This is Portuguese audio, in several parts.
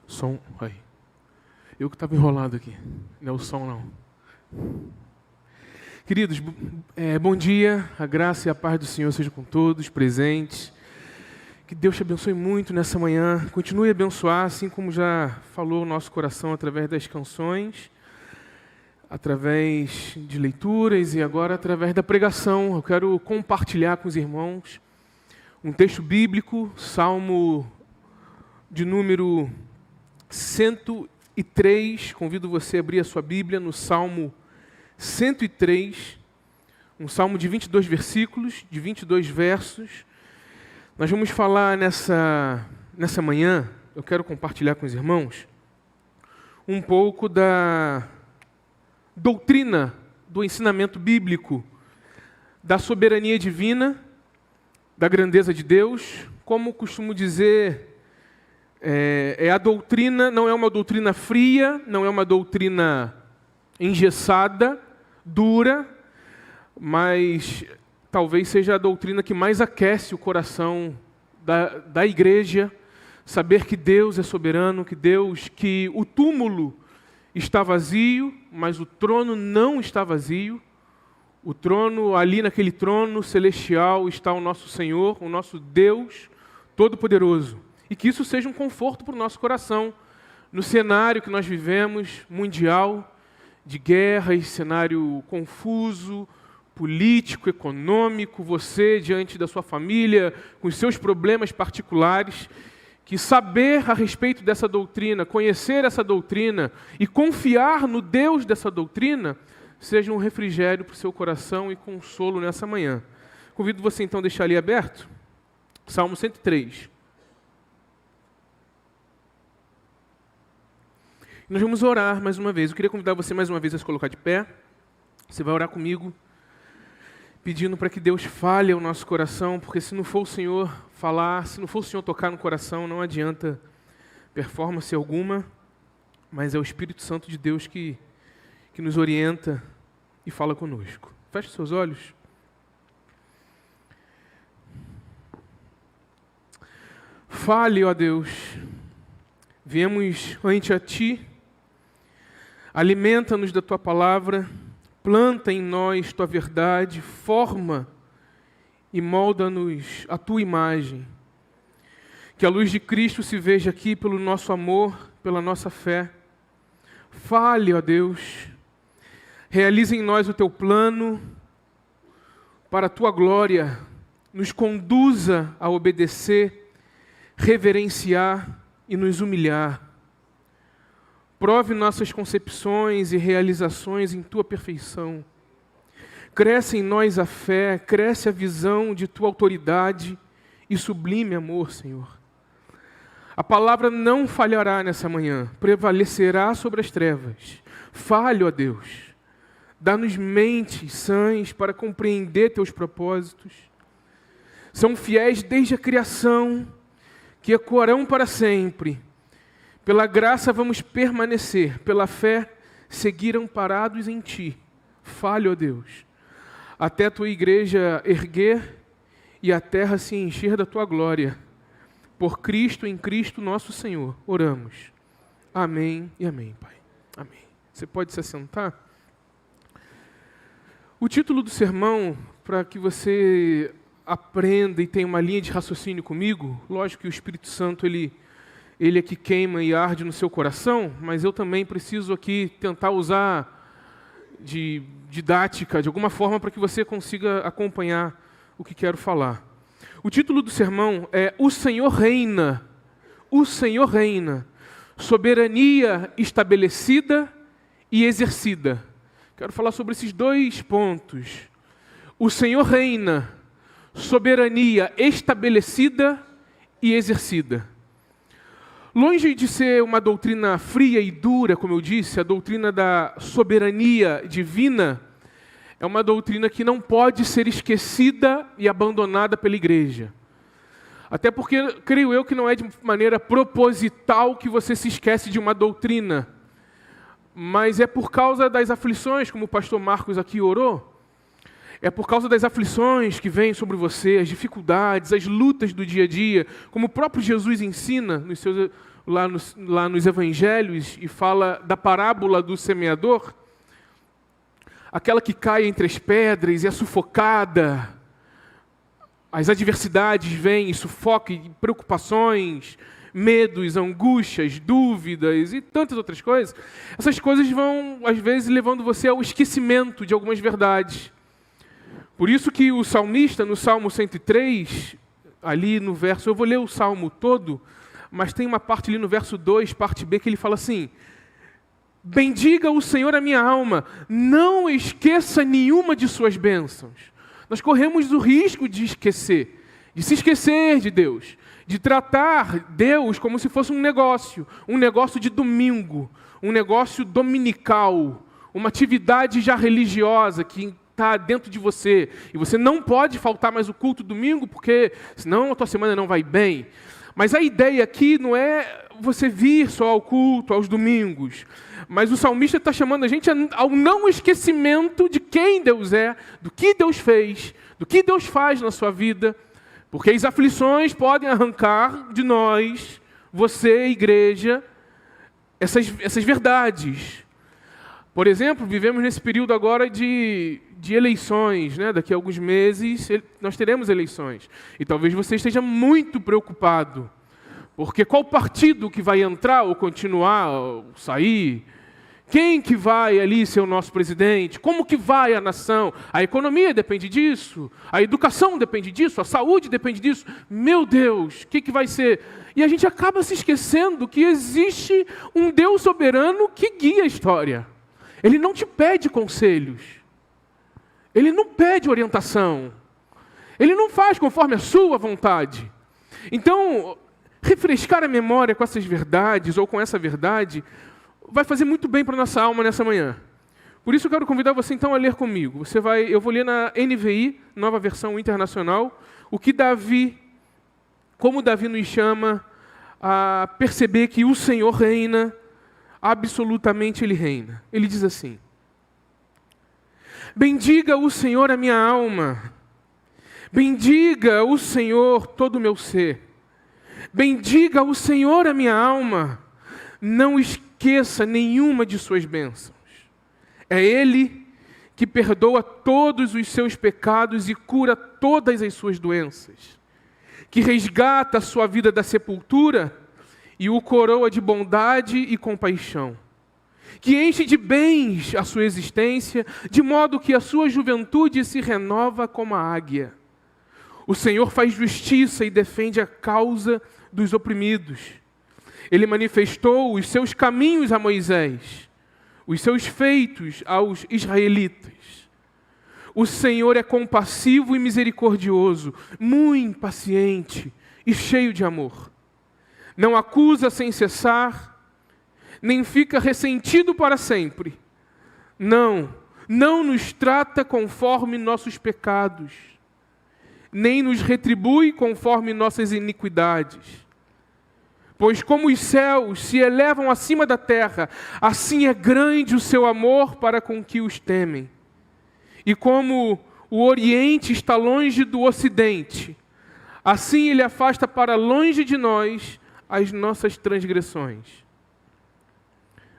Som, aí. Eu que estava enrolado aqui, não é o som não. Queridos, bom dia, a graça e a paz do Senhor seja com todos presentes. Que Deus te abençoe muito nessa manhã, continue a abençoar, assim como já falou o nosso coração através das canções, através de leituras e agora através da pregação. Eu quero compartilhar com os irmãos um texto bíblico, Salmo de número 103. Convido você a abrir a sua Bíblia no Salmo 103, um salmo de 22 versículos, de 22 versos. Nós vamos falar nessa manhã, eu quero compartilhar com os irmãos, um pouco da doutrina do ensinamento bíblico, da soberania divina, da grandeza de Deus. Como costumo dizer, a doutrina, não é uma doutrina fria, não é uma doutrina engessada, dura, mas talvez seja a doutrina que mais aquece o coração da igreja, saber que Deus é soberano, que o túmulo está vazio, mas o trono não está vazio. O trono, ali naquele trono celestial está o nosso Senhor, o nosso Deus Todo-Poderoso. E que isso seja um conforto para o nosso coração, no cenário que nós vivemos, mundial, de guerras, cenário confuso, político, econômico, você diante da sua família, com os seus problemas particulares, que saber a respeito dessa doutrina, conhecer essa doutrina e confiar no Deus dessa doutrina, seja um refrigério para o seu coração e consolo nessa manhã. Convido você então a deixar ali aberto, Salmo 103. Nós vamos orar mais uma vez. Eu queria convidar você mais uma vez a se colocar de pé. Você vai orar comigo, pedindo para que Deus fale ao nosso coração, porque se não for o Senhor falar, se não for o Senhor tocar no coração, não adianta performance alguma, mas é o Espírito Santo de Deus que nos orienta e fala conosco. Feche seus olhos. Fale, ó Deus, viemos ante a Ti, alimenta-nos da Tua palavra, planta em nós Tua verdade, forma e molda-nos a Tua imagem. Que a luz de Cristo se veja aqui pelo nosso amor, pela nossa fé. Fale, ó Deus, realize em nós o Teu plano para a Tua glória, nos conduza a obedecer, reverenciar e nos humilhar. Prove nossas concepções e realizações em Tua perfeição. Cresce em nós a fé, cresce a visão de Tua autoridade e sublime amor, Senhor. A palavra não falhará nessa manhã, prevalecerá sobre as trevas. Fale, ó Deus, dá-nos mentes sãs para compreender Teus propósitos. São fiéis desde a criação, que ecoarão para sempre. Pela graça vamos permanecer, pela fé seguir amparados em Ti. Fale, ó Deus, até a Tua igreja erguer e a terra se encher da Tua glória. Por Cristo, em Cristo nosso Senhor, oramos. Amém e amém, Pai. Amém. Você pode se assentar? O título do sermão, para que você aprenda e tenha uma linha de raciocínio comigo, lógico que o Espírito Santo, ele é que queima e arde no seu coração, mas eu também preciso aqui tentar usar de didática, de alguma forma, para que você consiga acompanhar o que quero falar. O título do sermão é O Senhor Reina, o Senhor Reina, soberania estabelecida e exercida. Quero falar sobre esses dois pontos. O Senhor reina, soberania estabelecida e exercida. Longe de ser uma doutrina fria e dura, como eu disse, a doutrina da soberania divina é uma doutrina que não pode ser esquecida e abandonada pela igreja. Até porque, creio eu, que não é de maneira proposital que você se esquece de uma doutrina, mas é por causa das aflições, como o pastor Marcos aqui orou, é por causa das aflições que vêm sobre você, as dificuldades, as lutas do dia a dia, como o próprio Jesus ensina nos seus lá nos evangelhos e fala da parábola do semeador, aquela que cai entre as pedras e é sufocada, as adversidades vêm e sufocam, e preocupações, medos, angústias, dúvidas e tantas outras coisas. Essas coisas vão, às vezes, levando você ao esquecimento de algumas verdades. Por isso que o salmista, no Salmo 103, ali no verso, eu vou ler o Salmo todo, mas tem uma parte ali no verso 2, parte B, que ele fala assim: bendiga o Senhor a minha alma, não esqueça nenhuma de suas bênçãos. Nós corremos o risco de esquecer, de se esquecer de Deus, de tratar Deus como se fosse um negócio de domingo, um negócio dominical, uma atividade já religiosa que está dentro de você. E você não pode faltar mais o culto domingo, porque senão a tua semana não vai bem. Mas a ideia aqui não é você vir só ao culto, aos domingos. Mas o salmista está chamando a gente ao não esquecimento de quem Deus é, do que Deus fez, do que Deus faz na sua vida. Porque as aflições podem arrancar de nós, você, igreja, essas verdades. Por exemplo, vivemos nesse período agora de eleições, né? Daqui a alguns meses nós teremos eleições. E talvez você esteja muito preocupado. Porque qual partido que vai entrar ou continuar, ou sair? Quem que vai ali ser o nosso presidente? Como que vai a nação? A economia depende disso, a educação depende disso, a saúde depende disso. Meu Deus, o que vai ser? E a gente acaba se esquecendo que existe um Deus soberano que guia a história. Ele não te pede conselhos. Ele não pede orientação. Ele não faz conforme a sua vontade. Então, refrescar a memória com essas verdades, ou com essa verdade, vai fazer muito bem para a nossa alma nessa manhã. Por isso eu quero convidar você então a ler comigo. Eu vou ler na NVI, Nova Versão Internacional, como Davi nos chama a perceber que o Senhor reina, absolutamente Ele reina. Ele diz assim: bendiga o Senhor a minha alma, bendiga o Senhor todo o meu ser, bendiga o Senhor a minha alma, não esqueça nenhuma de suas bênçãos. É Ele que perdoa todos os seus pecados e cura todas as suas doenças, que resgata a sua vida da sepultura e o coroa de bondade e compaixão, que enche de bens a sua existência, de modo que a sua juventude se renova como a águia. O Senhor faz justiça e defende a causa dos oprimidos. Ele manifestou os seus caminhos a Moisés, os seus feitos aos israelitas. O Senhor é compassivo e misericordioso, muito paciente e cheio de amor. Não acusa sem cessar, nem fica ressentido para sempre. Não nos trata conforme nossos pecados, nem nos retribui conforme nossas iniquidades. Pois como os céus se elevam acima da terra, assim é grande o seu amor para com que os temem. E como o Oriente está longe do Ocidente, assim Ele afasta para longe de nós as nossas transgressões.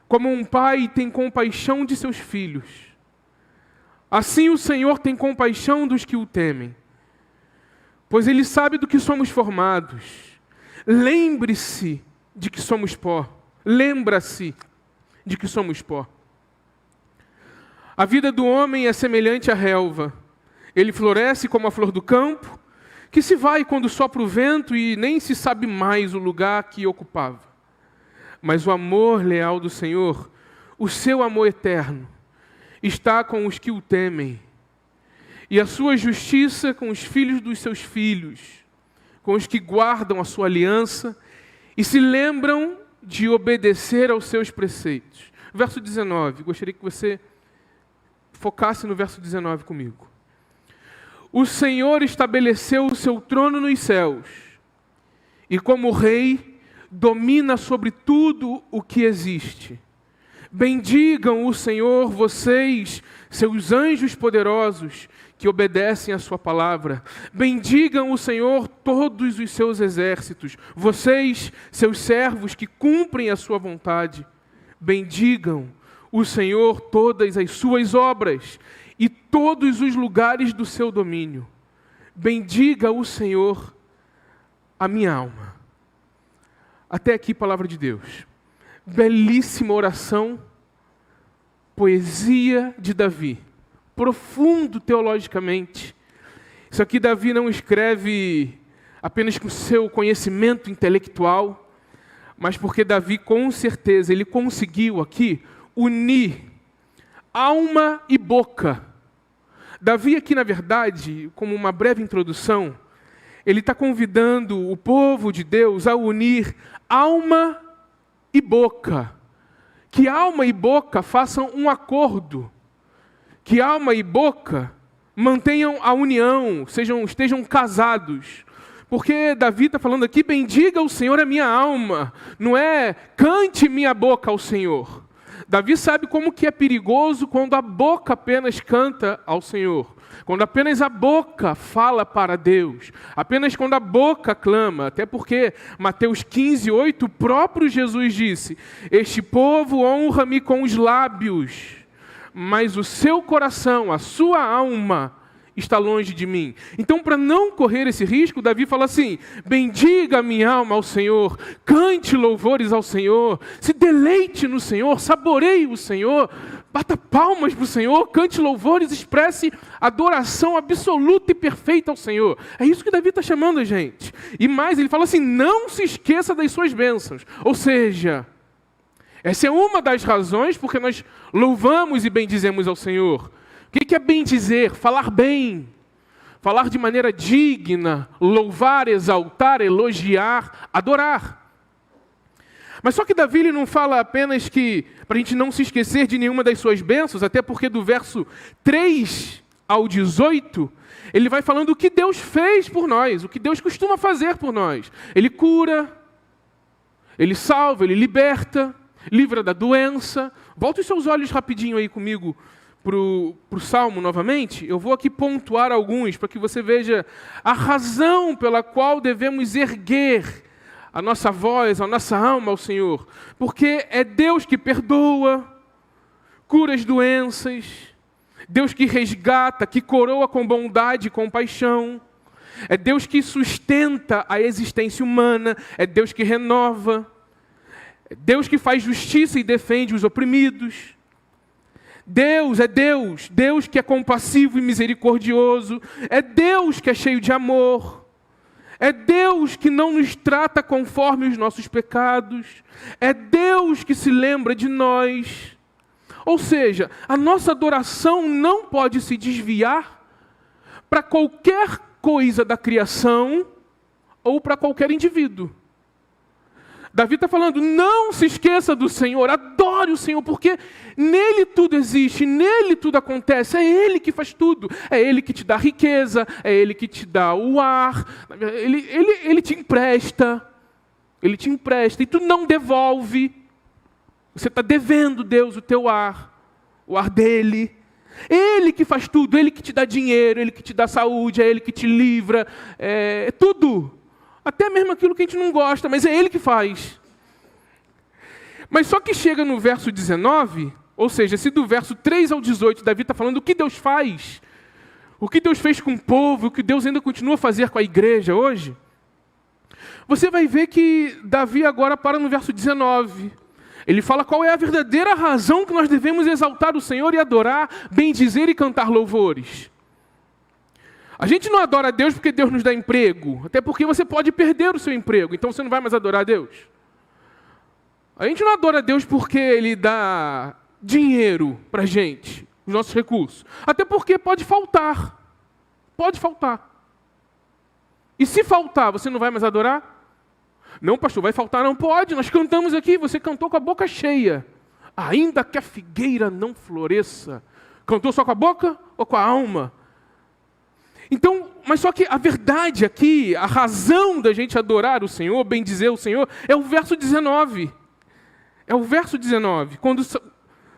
Como um pai tem compaixão de seus filhos, assim o Senhor tem compaixão dos que o temem. Pois Ele sabe do que somos formados. Lembre-se de que somos pó. Lembra-se de que somos pó. A vida do homem é semelhante à relva. Ele floresce como a flor do campo, que se vai quando sopra o vento e nem se sabe mais o lugar que ocupava. Mas o amor leal do Senhor, o seu amor eterno, está com os que o temem, e a sua justiça com os filhos dos seus filhos, com os que guardam a sua aliança e se lembram de obedecer aos seus preceitos. Verso 19, gostaria que você focasse no verso 19 comigo. O Senhor estabeleceu o seu trono nos céus, e como rei domina sobre tudo o que existe. Bendigam o Senhor, vocês, seus anjos poderosos, que obedecem a sua palavra. Bendigam o Senhor todos os seus exércitos, vocês, seus servos, que cumprem a sua vontade. Bendigam o Senhor todas as suas obras e todos os lugares do seu domínio. Bendiga o Senhor a minha alma. Até aqui, palavra de Deus. Belíssima oração, poesia de Davi, profundo teologicamente. Isso aqui Davi não escreve apenas com seu conhecimento intelectual, mas porque Davi, com certeza, ele conseguiu aqui unir alma e boca. Davi aqui, na verdade, como uma breve introdução, ele está convidando o povo de Deus a unir alma e boca. Que alma e boca façam um acordo. Que alma e boca mantenham a união, estejam casados. Porque Davi está falando aqui, bendiga o Senhor a minha alma. Não é cante minha boca ao Senhor. Davi sabe como que é perigoso quando a boca apenas canta ao Senhor. Quando apenas a boca fala para Deus. Apenas quando a boca clama. Até porque Mateus 15:8, o próprio Jesus disse: este povo honra-me com os lábios, mas o seu coração, a sua alma, está longe de mim. Então, para não correr esse risco, Davi fala assim: bendiga a minha alma ao Senhor, cante louvores ao Senhor, se deleite no Senhor, saboreie o Senhor, bata palmas para o Senhor, cante louvores, expresse adoração absoluta e perfeita ao Senhor. É isso que Davi está chamando a gente. E mais, ele fala assim: não se esqueça das suas bênçãos. Ou seja, essa é uma das razões porque nós louvamos e bendizemos ao Senhor. O que é bendizer? Falar bem, falar de maneira digna, louvar, exaltar, elogiar, adorar. Mas só que Davi ele não fala apenas que, para a gente não se esquecer de nenhuma das suas bênçãos, até porque do verso 3 ao 18, ele vai falando o que Deus fez por nós, o que Deus costuma fazer por nós. Ele cura, ele salva, ele liberta, livra da doença. Volta os seus olhos rapidinho aí comigo para o Salmo novamente. Eu vou aqui pontuar alguns para que você veja a razão pela qual devemos erguer a nossa voz, a nossa alma ao Senhor. Porque é Deus que perdoa, cura as doenças, Deus que resgata, que coroa com bondade e compaixão. É Deus que sustenta a existência humana, é Deus que renova, é Deus que faz justiça e defende os oprimidos. Deus é Deus, Deus que é compassivo e misericordioso, é Deus que é cheio de amor, é Deus que não nos trata conforme os nossos pecados, é Deus que se lembra de nós. Ou seja, a nossa adoração não pode se desviar para qualquer coisa da criação ou para qualquer indivíduo. Davi está falando, não se esqueça do Senhor, adore o Senhor, porque nele tudo existe, nele tudo acontece, é Ele que faz tudo, é Ele que te dá riqueza, é Ele que te dá o ar, Ele te empresta, e tu não devolve, você está devendo Deus o teu ar, o ar dele. Ele que faz tudo, Ele que te dá dinheiro, Ele que te dá saúde, é Ele que te livra, é tudo. Até mesmo aquilo que a gente não gosta, mas é Ele que faz. Mas só que chega no verso 19, ou seja, se do verso 3 ao 18, Davi está falando o que Deus faz, o que Deus fez com o povo, o que Deus ainda continua a fazer com a igreja hoje, você vai ver que Davi agora para no verso 19. Ele fala qual é a verdadeira razão que nós devemos exaltar o Senhor e adorar, bendizer e cantar louvores. A gente não adora a Deus porque Deus nos dá emprego, até porque você pode perder o seu emprego, então você não vai mais adorar a Deus. A gente não adora a Deus porque Ele dá dinheiro para a gente, os nossos recursos, até porque pode faltar. E se faltar, você não vai mais adorar? Não, pastor, vai faltar? Não pode, nós cantamos aqui, você cantou com a boca cheia. Ainda que a figueira não floresça. Cantou só com a boca ou com a alma? Então, mas só que a verdade aqui, a razão da gente adorar o Senhor, bendizer o Senhor, é o verso 19. É o verso 19,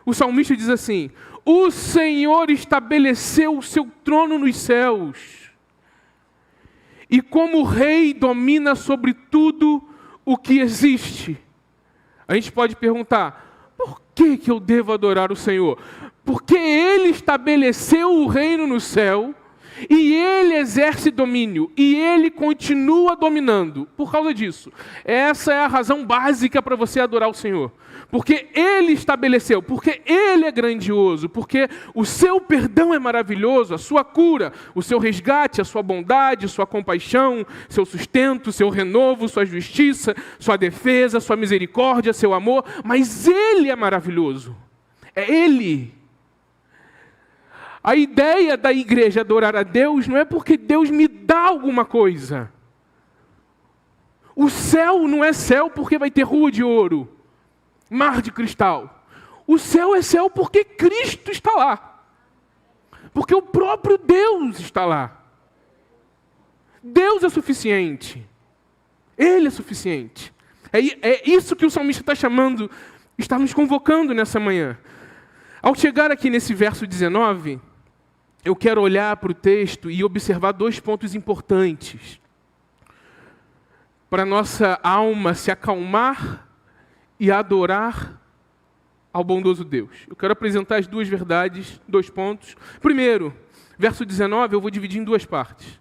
O salmista diz assim: o Senhor estabeleceu o seu trono nos céus, e como rei domina sobre tudo o que existe. A gente pode perguntar: por que eu devo adorar o Senhor? Porque Ele estabeleceu o reino no céu, e Ele exerce domínio, e Ele continua dominando. Por causa disso, essa é a razão básica para você adorar o Senhor. Porque Ele estabeleceu, porque Ele é grandioso, porque o seu perdão é maravilhoso, a sua cura, o seu resgate, a sua bondade, sua compaixão, seu sustento, seu renovo, sua justiça, sua defesa, sua misericórdia, seu amor. Mas Ele é maravilhoso. É Ele. A ideia da igreja adorar a Deus não é porque Deus me dá alguma coisa. O céu não é céu porque vai ter rua de ouro, mar de cristal. O céu é céu porque Cristo está lá. Porque o próprio Deus está lá. Deus é suficiente. Ele é suficiente. É isso que o salmista está chamando, está nos convocando nessa manhã. Ao chegar aqui nesse verso 19, eu quero olhar para o texto e observar 2 pontos importantes para a nossa alma se acalmar e adorar ao bondoso Deus. Eu quero apresentar as 2 verdades, 2 pontos. Primeiro, verso 19, eu vou dividir em 2 partes.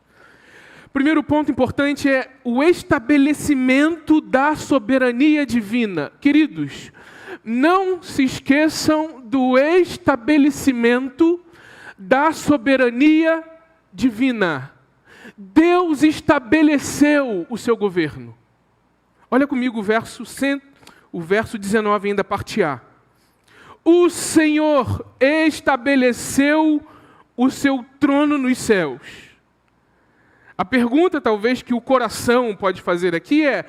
Primeiro ponto importante é o estabelecimento da soberania divina. Queridos, não se esqueçam do estabelecimento da soberania divina. Deus estabeleceu o seu governo. Olha comigo o verso 19, ainda parte A. O Senhor estabeleceu o seu trono nos céus. A pergunta, talvez, que o coração pode fazer aqui é: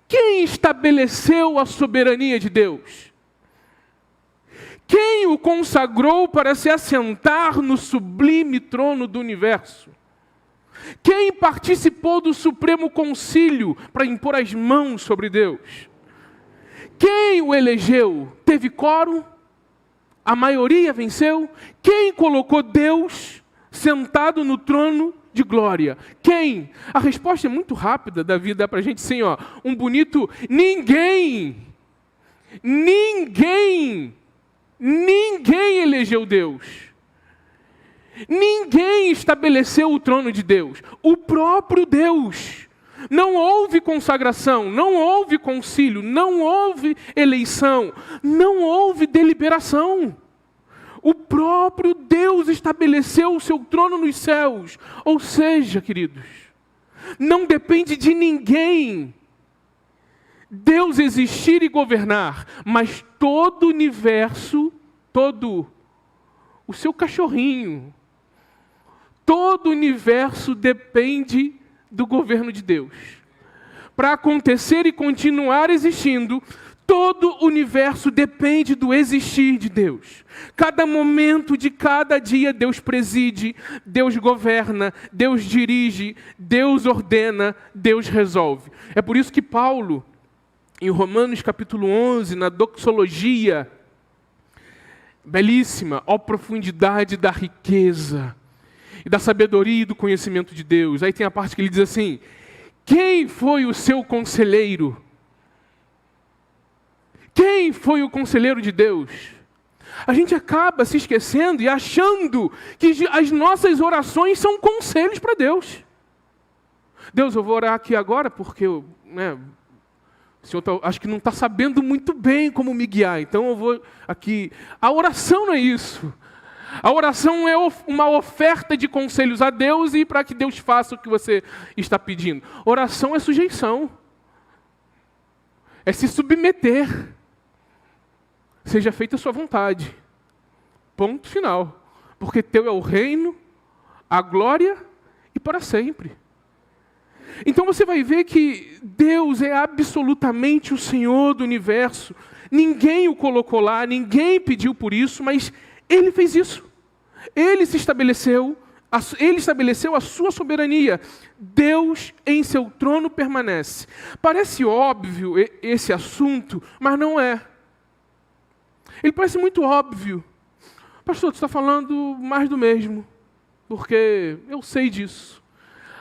quem estabeleceu a soberania de Deus? Quem o consagrou para se assentar no sublime trono do universo? Quem participou do Supremo Concílio para impor as mãos sobre Deus? Quem o elegeu? Teve quórum? A maioria venceu? Quem colocou Deus sentado no trono de glória? Quem? A resposta é muito rápida. Davi dá para a gente assim, um bonito ninguém. Ninguém elegeu Deus. Ninguém estabeleceu o trono de Deus. O próprio Deus. Não houve consagração, não houve concílio, não houve eleição, não houve deliberação. O próprio Deus estabeleceu o seu trono nos céus. Ou seja, queridos, não depende de ninguém Deus existir e governar, mas todo o universo, todo o seu cachorrinho, todo o universo depende do governo de Deus. Para acontecer e continuar existindo, todo o universo depende do existir de Deus. Cada momento de cada dia Deus preside, Deus governa, Deus dirige, Deus ordena, Deus resolve. É por isso que Paulo, em Romanos capítulo 11, na doxologia, belíssima, ó profundidade da riqueza e da sabedoria e do conhecimento de Deus. Aí tem a parte que ele diz assim: quem foi o seu conselheiro? Quem foi o conselheiro de Deus? A gente acaba se esquecendo e achando que as nossas orações são conselhos para Deus. Deus, eu vou orar aqui agora porque o Senhor acho que não está sabendo muito bem como me guiar, então eu vou aqui. A oração não é isso. A oração é uma oferta de conselhos a Deus e para que Deus faça o que você está pedindo. Oração é sujeição. É se submeter. Seja feita a sua vontade. Ponto final. Porque teu é o reino, a glória e para sempre. Então você vai ver que Deus é absolutamente o Senhor do universo. Ninguém o colocou lá, ninguém pediu por isso, mas Ele fez isso. Ele estabeleceu a sua soberania. Deus em seu trono permanece. Parece óbvio esse assunto, mas não é. Ele parece muito óbvio. Pastor, tu está falando mais do mesmo, porque eu sei disso.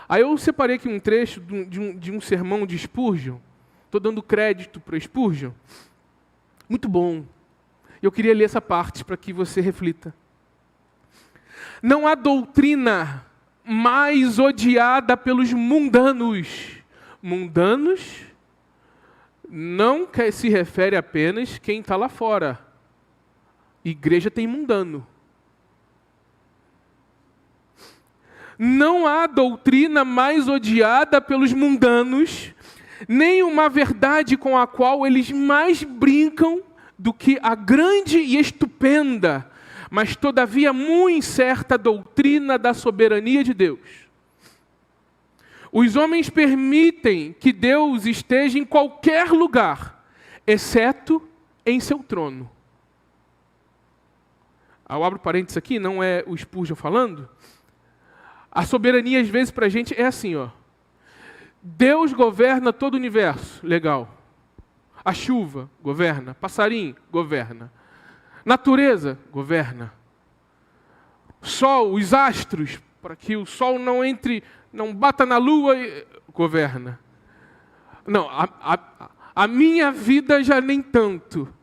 Aí eu separei aqui um trecho de um sermão de Spurgeon. Estou dando crédito para Spurgeon. Muito bom. Eu queria ler essa parte para que você reflita. Não há doutrina mais odiada pelos mundanos. Mundanos não se refere apenas quem está lá fora. Igreja tem mundano. Não há doutrina mais odiada pelos mundanos, nem uma verdade com a qual eles mais brincam do que a grande e estupenda, mas todavia muito incerta doutrina da soberania de Deus. Os homens permitem que Deus esteja em qualquer lugar, exceto em seu trono. Eu abro parênteses aqui, não é o Spurgeon falando. A soberania, às vezes, para a gente é assim, ó. Deus governa todo o universo, legal. A chuva, governa. Passarinho, governa. Natureza, governa. Sol, os astros, para que o sol não entre, não bata na lua, governa. Não, a minha vida já nem tanto.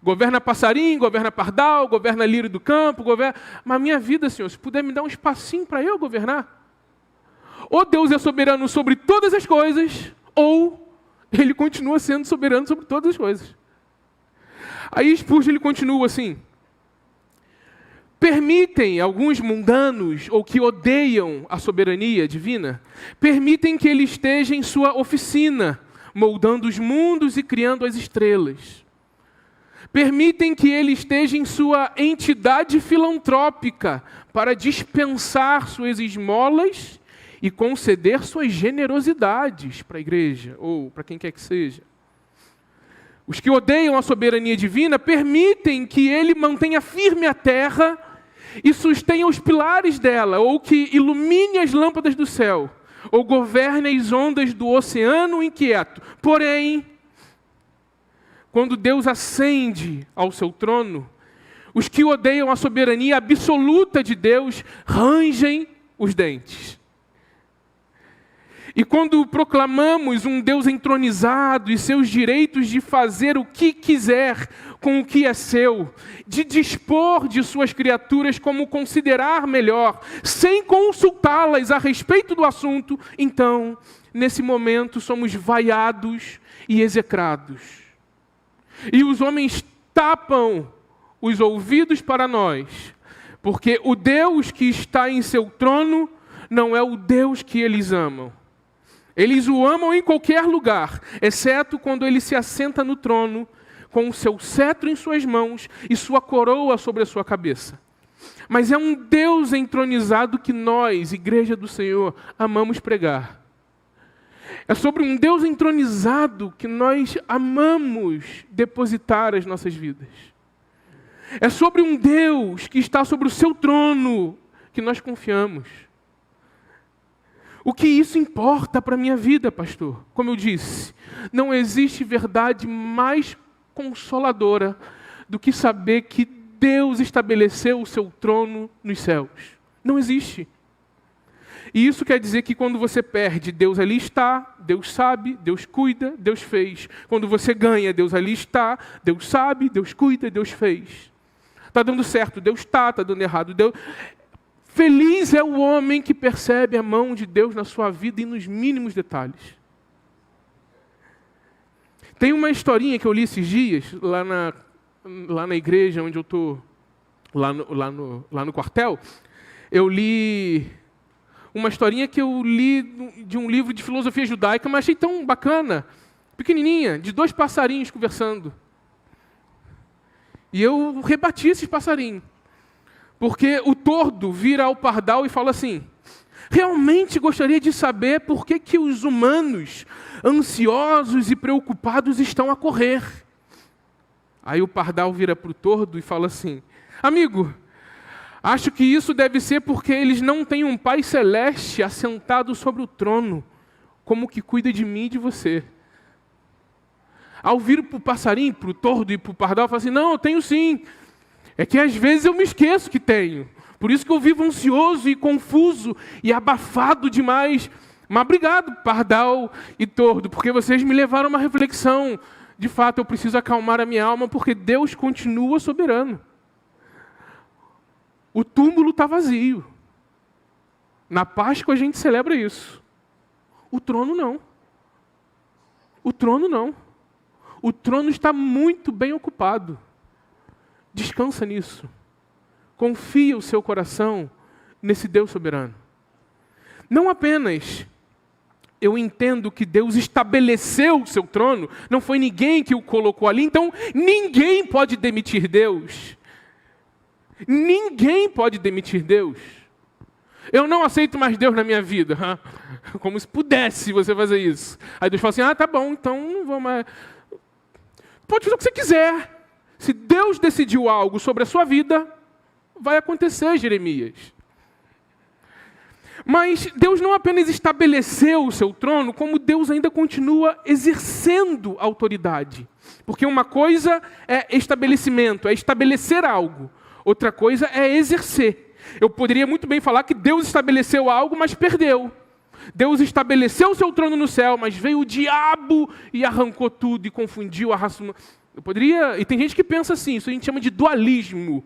Governa passarinho, governa pardal, governa lírio do campo, governa... Mas a minha vida, Senhor, se puder me dar um espacinho para eu governar. Ou Deus é soberano sobre todas as coisas, ou Ele continua sendo soberano sobre todas as coisas. Aí Spurgeon, ele continua assim. Permitem alguns mundanos, ou que odeiam a soberania divina, permitem que Ele esteja em sua oficina, moldando os mundos e criando as estrelas. Permitem que Ele esteja em sua entidade filantrópica para dispensar suas esmolas e conceder suas generosidades para a igreja, ou para quem quer que seja. Os que odeiam a soberania divina permitem que Ele mantenha firme a terra e sustenha os pilares dela, ou que ilumine as lâmpadas do céu, ou governe as ondas do oceano inquieto. Porém, quando Deus ascende ao seu trono, os que odeiam a soberania absoluta de Deus rangem os dentes. E quando proclamamos um Deus entronizado e seus direitos de fazer o que quiser com o que é seu, de dispor de suas criaturas como considerar melhor, sem consultá-las a respeito do assunto, então, nesse momento, somos vaiados e execrados. E os homens tapam os ouvidos para nós, porque o Deus que está em seu trono não é o Deus que eles amam. Eles o amam em qualquer lugar, exceto quando ele se assenta no trono, com o seu cetro em suas mãos e sua coroa sobre a sua cabeça. Mas é um Deus entronizado que nós, Igreja do Senhor, amamos pregar. É sobre um Deus entronizado que nós amamos depositar as nossas vidas. É sobre um Deus que está sobre o seu trono que nós confiamos. O que isso importa para a minha vida, pastor? Como eu disse, não existe verdade mais consoladora do que saber que Deus estabeleceu o seu trono nos céus. Não existe. E isso quer dizer que quando você perde, Deus ali está, Deus sabe, Deus cuida, Deus fez. Quando você ganha, Deus ali está, Deus sabe, Deus cuida, Deus fez. Está dando certo, Deus está dando errado, Deus... Feliz é o homem que percebe a mão de Deus na sua vida e nos mínimos detalhes. Tem uma historinha que eu li esses dias, lá na igreja onde eu estou, lá no quartel. Eu li uma historinha que eu li de um livro de filosofia judaica, mas achei tão bacana, pequenininha, de 2 passarinhos conversando. E eu rebati esses passarinhos. Porque o tordo vira ao pardal e fala assim: realmente gostaria de saber por que os humanos, ansiosos e preocupados, estão a correr. Aí o pardal vira para o tordo e fala assim: amigo, acho que isso deve ser porque eles não têm um Pai Celeste assentado sobre o trono, como que cuida de mim e de você. Ao vir para o passarinho, para o tordo e para o pardal, fala assim, não, eu tenho sim. É que às vezes eu me esqueço que tenho. Por isso que eu vivo ansioso e confuso e abafado demais. Mas obrigado, pardal e tordo, porque vocês me levaram a uma reflexão. De fato, eu preciso acalmar a minha alma, porque Deus continua soberano. O túmulo está vazio. Na Páscoa a gente celebra isso. O trono não. O trono não. O trono está muito bem ocupado. Descansa nisso. Confia o seu coração nesse Deus soberano. Não apenas eu entendo que Deus estabeleceu o seu trono, não foi ninguém que o colocou ali, então ninguém pode demitir Deus. Ninguém pode demitir Deus. Eu não aceito mais Deus na minha vida. Como se pudesse você fazer isso. Aí Deus fala assim, tá bom, então não vou mais... Pode fazer o que você quiser. Se Deus decidiu algo sobre a sua vida, vai acontecer, Jeremias. Mas Deus não apenas estabeleceu o seu trono, como Deus ainda continua exercendo autoridade. Porque uma coisa é estabelecimento, é estabelecer algo. Outra coisa é exercer. Eu poderia muito bem falar que Deus estabeleceu algo, mas perdeu. Deus estabeleceu o seu trono no céu, mas veio o diabo e arrancou tudo e confundiu a raça humana. Eu poderia, e tem gente que pensa assim, isso a gente chama de dualismo.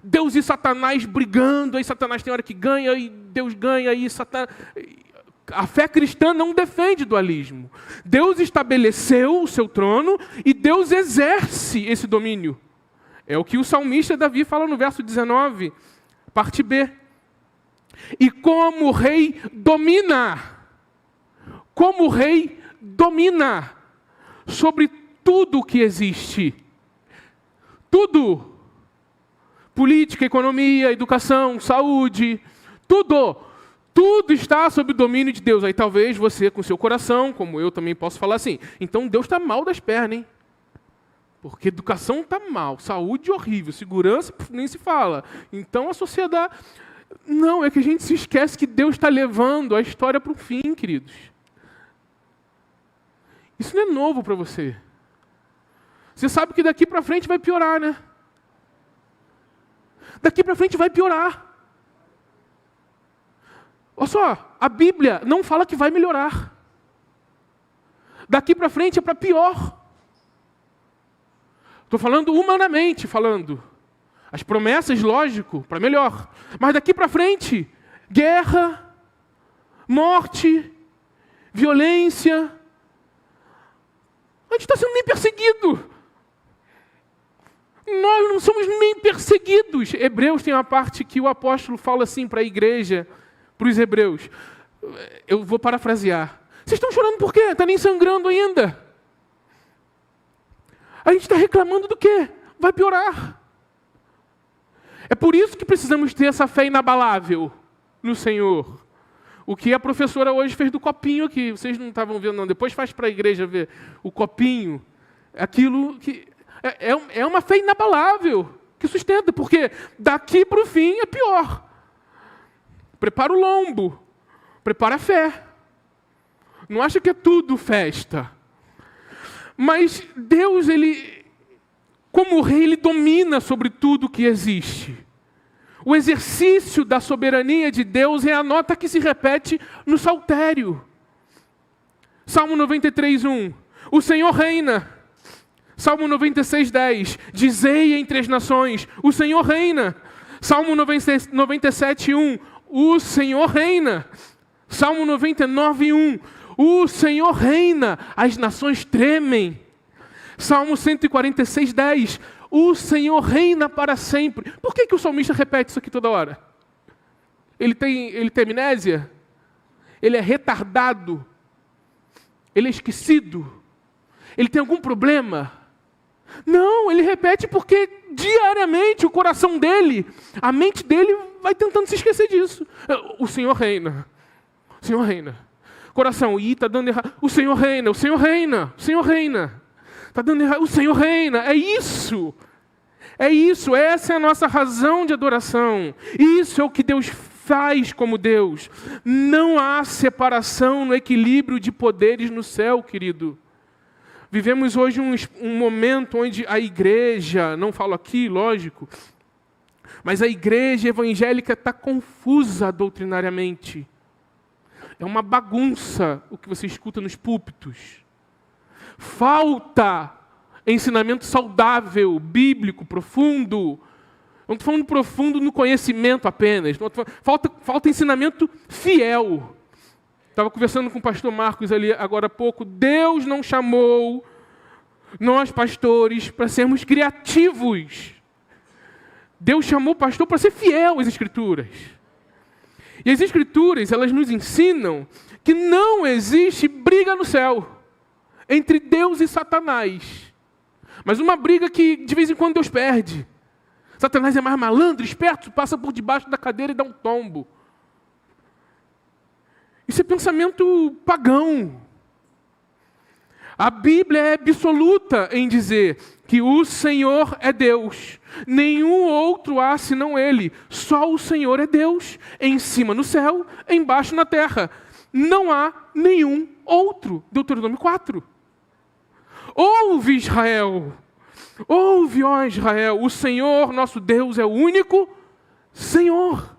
Deus e Satanás brigando, aí Satanás tem hora que ganha, e Deus ganha, e Satanás... A fé cristã não defende dualismo. Deus estabeleceu o seu trono e Deus exerce esse domínio. É o que o salmista Davi fala no verso 19, parte B. E como o rei domina sobre tudo o que existe. Tudo. Política, economia, educação, saúde, tudo está sob o domínio de Deus. Aí talvez você, com seu coração, como eu também posso falar assim, então Deus está mal das pernas, hein? Porque educação está mal, saúde horrível, segurança nem se fala. Então a sociedade... Não, é que a gente se esquece que Deus está levando a história para o fim, queridos. Isso não é novo para você. Você sabe que daqui para frente vai piorar, né? Daqui para frente vai piorar. Olha só, a Bíblia não fala que vai melhorar. Daqui para frente é para pior. Estou falando humanamente, falando. As promessas, lógico, para melhor. Mas daqui para frente, guerra, morte, violência. A gente está sendo nem perseguido. Nós não somos nem perseguidos. Hebreus tem uma parte que o apóstolo fala assim para a igreja, para os hebreus. Eu vou parafrasear. Vocês estão chorando por quê? Está nem sangrando ainda. A gente está reclamando do quê? Vai piorar. É por isso que precisamos ter essa fé inabalável no Senhor. O que a professora hoje fez do copinho aqui. Vocês não estavam vendo, não. Depois faz para a igreja ver o copinho. Aquilo que... É uma fé inabalável que sustenta, porque daqui para o fim é pior. Prepara o lombo, prepara a fé. Não acha que é tudo festa. Mas Deus, Ele, como rei, Ele domina sobre tudo que existe. O exercício da soberania de Deus é a nota que se repete no saltério. Salmo 93:1. O Senhor reina. Salmo 96:10, dizei entre as nações, o Senhor reina. Salmo 97:1, o Senhor reina. Salmo 99:1, o Senhor reina, as nações tremem. Salmo 146:10, o Senhor reina para sempre. Por que o salmista repete isso aqui toda hora? Ele tem amnésia? Ele é retardado? Ele é esquecido? Ele tem algum problema? Não, ele repete porque diariamente o coração dele, a mente dele vai tentando se esquecer disso. O Senhor reina. O Senhor reina. Coração, está dando errado. O Senhor reina, o Senhor reina, o Senhor reina. Está dando errado, o Senhor reina. É isso. É isso, essa é a nossa razão de adoração. Isso é o que Deus faz como Deus. Não há separação no equilíbrio de poderes no céu, querido. Vivemos hoje um momento onde a igreja, não falo aqui, lógico, mas a igreja evangélica está confusa doutrinariamente. É uma bagunça o que você escuta nos púlpitos. Falta ensinamento saudável, bíblico, profundo. Não estou falando profundo no conhecimento apenas. Falta ensinamento fiel. Estava conversando com o pastor Marcos ali agora há pouco. Deus não chamou nós, pastores, para sermos criativos. Deus chamou o pastor para ser fiel às Escrituras. E as Escrituras, elas nos ensinam que não existe briga no céu entre Deus e Satanás. Mas uma briga que, de vez em quando, Deus perde. Satanás é mais malandro, esperto, passa por debaixo da cadeira e dá um tombo. Isso é pensamento pagão. A Bíblia é absoluta em dizer que o Senhor é Deus. Nenhum outro há senão Ele. Só o Senhor é Deus. Em cima no céu, embaixo na terra. Não há nenhum outro. Deuteronômio 4. Ouve, Israel. Ouve, ó Israel. O Senhor, nosso Deus, é o único Senhor.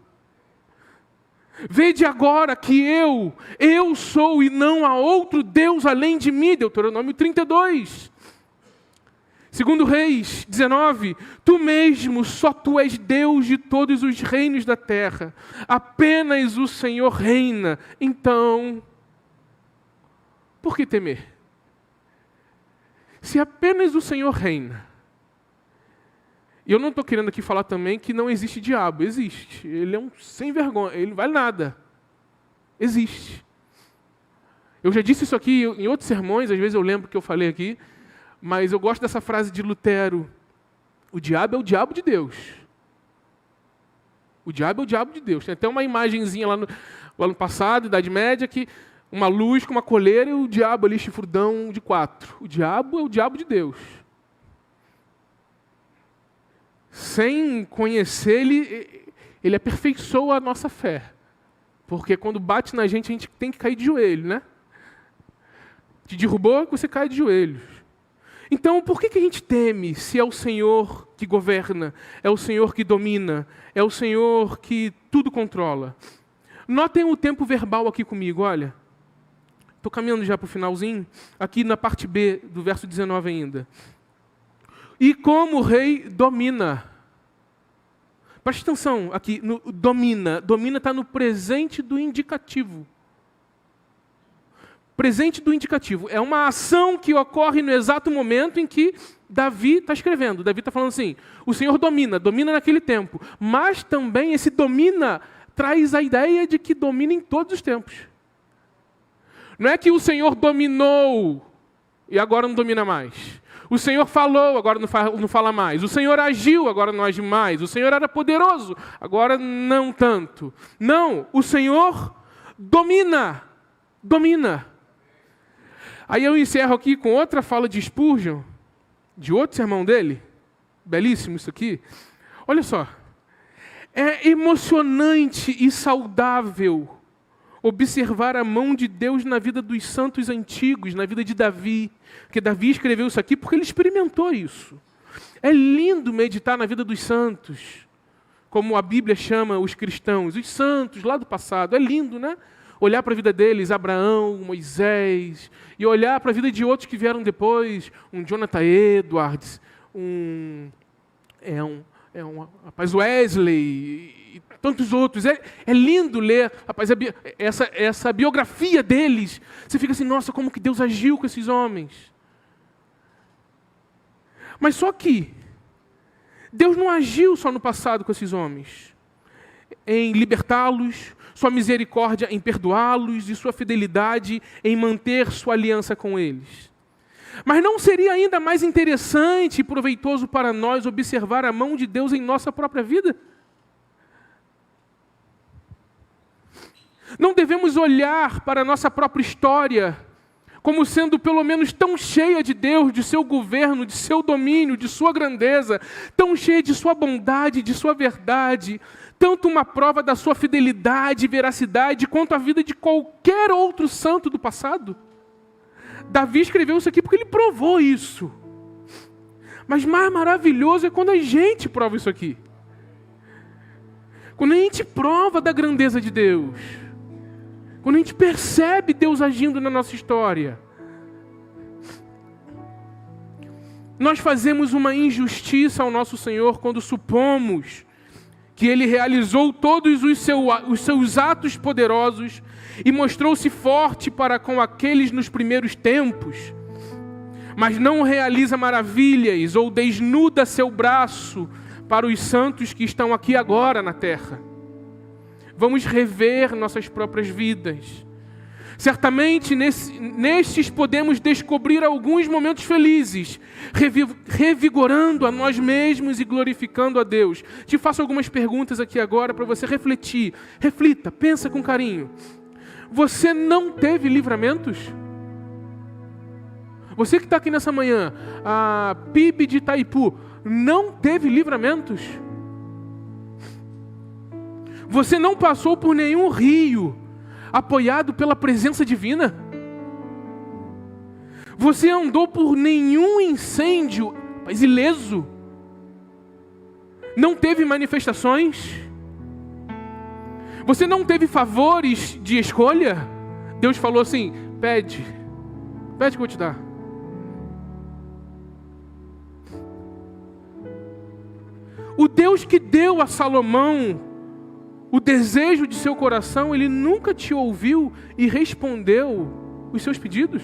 Vede agora que eu sou e não há outro Deus além de mim. Deuteronômio 32. Segundo Reis 19. Tu mesmo, só tu és Deus de todos os reinos da terra. Apenas o Senhor reina. Então, por que temer? Se apenas o Senhor reina. E eu não estou querendo aqui falar também que não existe diabo. Existe. Ele é um sem vergonha. Ele não vale nada. Existe. Eu já disse isso aqui em outros sermões. Às vezes eu lembro que eu falei aqui. Mas eu gosto dessa frase de Lutero. O diabo é o diabo de Deus. O diabo é o diabo de Deus. Tem até uma imagenzinha lá no passado, Idade Média, que uma luz com uma coleira e o diabo ali chifrudão de 4. O diabo é o diabo de Deus. Sem conhecer ele aperfeiçoa a nossa fé. Porque quando bate na gente, a gente tem que cair de joelho, né? Te derrubou, você cai de joelhos. Então, por que a gente teme se é o Senhor que governa, é o Senhor que domina, é o Senhor que tudo controla? Notem o tempo verbal aqui comigo, olha. Estou caminhando já para o finalzinho, aqui na parte B do verso 19 ainda. E como o rei domina. Preste atenção aqui, no domina. Domina está no presente do indicativo. Presente do indicativo. É uma ação que ocorre no exato momento em que Davi está escrevendo. Davi está falando assim, o Senhor domina naquele tempo. Mas também esse domina traz a ideia de que domina em todos os tempos. Não é que o Senhor dominou e agora não domina mais. O Senhor falou, agora não fala mais. O Senhor agiu, agora não age mais. O Senhor era poderoso, agora não tanto. Não, o Senhor domina. Domina. Aí eu encerro aqui com outra fala de Spurgeon, de outro sermão dele. Belíssimo isso aqui. Olha só. É emocionante e saudável observar a mão de Deus na vida dos santos antigos, na vida de Davi. Porque Davi escreveu isso aqui porque ele experimentou isso. É lindo meditar na vida dos santos, como a Bíblia chama os cristãos, os santos lá do passado. É lindo, né? Olhar para a vida deles, Abraão, Moisés, e olhar para a vida de outros que vieram depois, um Jonathan Edwards, um rapaz Wesley, e tantos outros. É lindo ler, rapaz, essa biografia deles. Você fica assim, nossa, como que Deus agiu com esses homens. Mas só que Deus não agiu só no passado com esses homens, em libertá-los, sua misericórdia em perdoá-los e sua fidelidade em manter sua aliança com eles. Mas não seria ainda mais interessante e proveitoso para nós observar a mão de Deus em nossa própria vida? Não devemos olhar para a nossa própria história como sendo pelo menos tão cheia de Deus, de seu governo, de seu domínio, de sua grandeza, tão cheia de sua bondade, de sua verdade, tanto uma prova da sua fidelidade e veracidade, quanto a vida de qualquer outro santo do passado? Davi escreveu isso aqui porque ele provou isso. Mas mais maravilhoso é quando a gente prova isso aqui. Quando a gente prova da grandeza de Deus. Quando a gente percebe Deus agindo na nossa história. Nós fazemos uma injustiça ao nosso Senhor quando supomos que Ele realizou todos os seus atos poderosos e mostrou-se forte para com aqueles nos primeiros tempos, mas não realiza maravilhas ou desnuda seu braço para os santos que estão aqui agora na terra. Vamos rever nossas próprias vidas. Certamente nestes podemos descobrir alguns momentos felizes, revigorando a nós mesmos e glorificando a Deus. Te faço algumas perguntas aqui agora para você refletir. Reflita, pensa com carinho. Você não teve livramentos? Você que está aqui nessa manhã, a PIB de Itaipu, não teve livramentos? Você não passou por nenhum rio apoiado pela presença divina? Você andou por nenhum incêndio, mas ileso? Não teve manifestações? Você não teve favores de escolha? Deus falou assim, pede que eu vou te dar. O Deus que deu a Salomão o desejo de seu coração, Ele nunca te ouviu e respondeu os seus pedidos?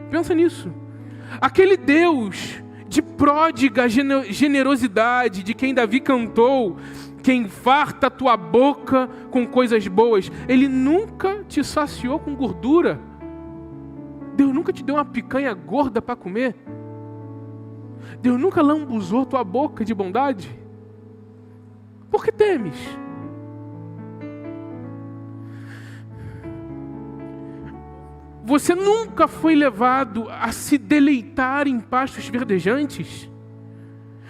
Pensa nisso. Aquele Deus de pródiga generosidade, de quem Davi cantou, quem farta a tua boca com coisas boas, Ele nunca te saciou com gordura. Deus nunca te deu uma picanha gorda para comer. Deus nunca lambuzou tua boca de bondade. Por que temes? Você nunca foi levado a se deleitar em pastos verdejantes?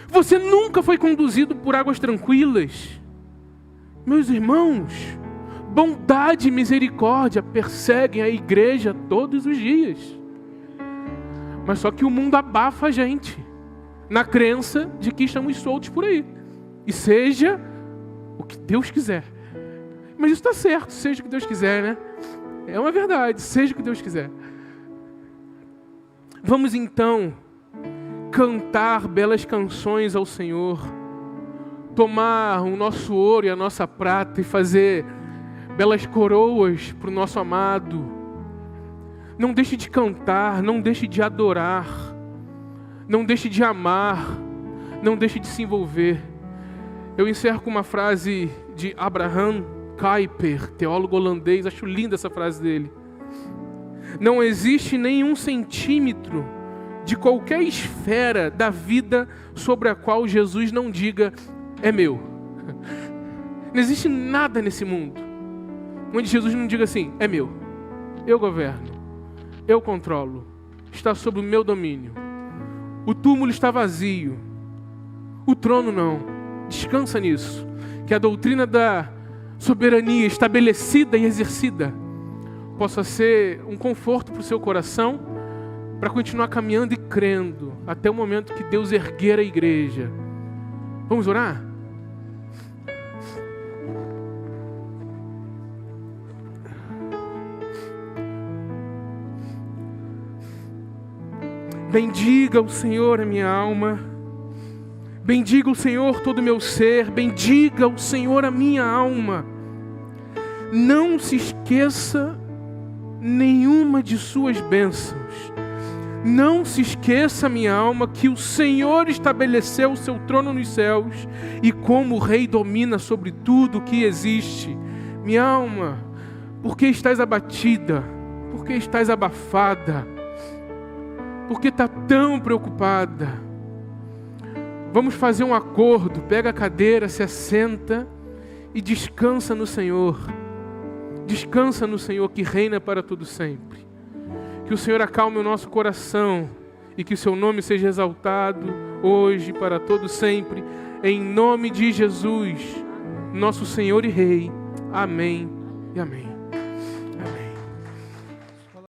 Você nunca foi conduzido por águas tranquilas? Meus irmãos, bondade e misericórdia perseguem a igreja todos os dias. Mas só que o mundo abafa a gente, na crença de que estamos soltos por aí. E seja o que Deus quiser. Mas isso está certo, seja o que Deus quiser, né? É uma verdade, seja o que Deus quiser. Vamos então cantar belas canções ao Senhor, tomar o nosso ouro e a nossa prata e fazer belas coroas para o nosso amado. Não deixe de cantar, não deixe de adorar, não deixe de amar, não deixe de se envolver. Eu encerro com uma frase de Abraham Kuyper, teólogo holandês, acho linda essa frase dele. Não existe nenhum centímetro de qualquer esfera da vida sobre a qual Jesus não diga, é meu. Não existe nada nesse mundo onde Jesus não diga assim, é meu. Eu governo, eu controlo, está sob o meu domínio. O túmulo está vazio, o trono não. Descansa nisso, que a doutrina da soberania estabelecida e exercida possa ser um conforto para o seu coração, para continuar caminhando e crendo até o momento que Deus erguer a igreja. Vamos orar? Bendiga o Senhor a minha alma. Bendiga o Senhor todo o meu ser, bendiga o Senhor a minha alma. Não se esqueça nenhuma de suas bênçãos. Não se esqueça, minha alma, que o Senhor estabeleceu o seu trono nos céus e como o Rei domina sobre tudo o que existe. Minha alma, por que estás abatida? Por que estás abafada? Por que está tão preocupada? Vamos fazer um acordo, pega a cadeira, se assenta e descansa no Senhor. Descansa no Senhor que reina para todo sempre. Que o Senhor acalme o nosso coração e que o seu nome seja exaltado hoje para todo sempre. Em nome de Jesus, nosso Senhor e Rei. Amém e amém.